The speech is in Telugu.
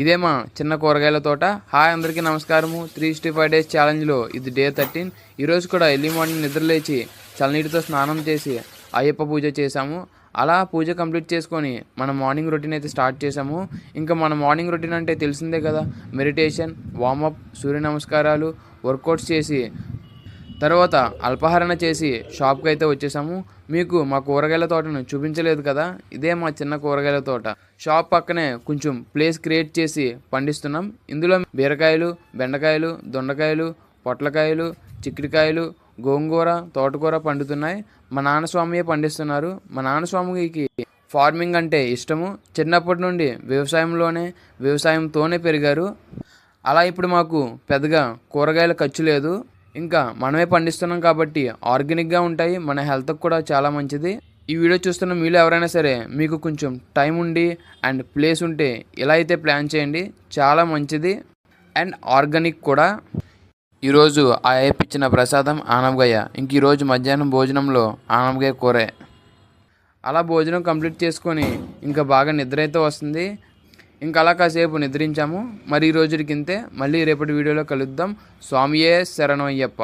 ఇదే మా చిన్న కూరగాయల తోట. హాయ్ అందరికీ నమస్కారము. 365 డేస్ ఛాలెంజ్లో ఇది డే 13. ఈరోజు కూడా ఎర్లీ మార్నింగ్ నిద్రలేచి చల్లనీటితో స్నానం చేసి అయ్యప్ప పూజ చేశాము. అలా పూజ కంప్లీట్ చేసుకొని మన మార్నింగ్ రొటీన్ అయితే స్టార్ట్ చేసాము. ఇంకా మన మార్నింగ్ రొటీన్ అంటే తెలిసిందే కదా, మెడిటేషన్, వార్మప్, సూర్య నమస్కారాలు, వర్కౌట్స్ చేసి తర్వాత అల్పాహారణ చేసి షాప్కి అయితే వచ్చేసాము. మీకు మా కూరగాయల తోటను చూపించలేదు కదా, ఇదే మా చిన్న కూరగాయల తోట. షాప్ పక్కనే కొంచెం ప్లేస్ క్రియేట్ చేసి పండిస్తున్నాం. ఇందులో బీరకాయలు, బెండకాయలు, దొండకాయలు, పొట్లకాయలు, చిక్కుడుకాయలు, గోంగూర, తోటకూర పండుతున్నాయి. మా నాన్నస్వామియే పండిస్తున్నారు. మా నాన్నస్వామికి ఫార్మింగ్ అంటే ఇష్టము. చిన్నప్పటి నుండి వ్యవసాయంతోనే పెరిగారు. అలా ఇప్పుడు మాకు పెద్దగా కూరగాయల ఖర్చు లేదు. ఇంకా మనమే పండిస్తున్నాం కాబట్టి ఆర్గానిక్గా ఉంటాయి, మన హెల్త్కి కూడా చాలా మంచిది. ఈ వీడియో చూస్తున్న మీలో ఎవరైనా సరే మీకు కొంచెం టైం ఉండి అండ్ ప్లేస్ ఉంటే ఇలా అయితే ప్లాన్ చేయండి, చాలా మంచిది అండ్ ఆర్గానిక్ కూడా. ఈరోజు ఆ అయ్యప్ప ఇచ్చిన ప్రసాదం ఆనపకాయ. ఇంక ఈరోజు మధ్యాహ్నం భోజనంలో ఆనపకాయ కూరే. అలా భోజనం కంప్లీట్ చేసుకొని ఇంకా బాగా నిద్ర అయితే వస్తుంది. ఇంకా అలా కాసేపు నిద్రించాము. మరి ఈ రోజుకి ఇంతే. మళ్ళీ రేపటి వీడియోలో కలుద్దాం. స్వామియే శరణమయ్యప్ప.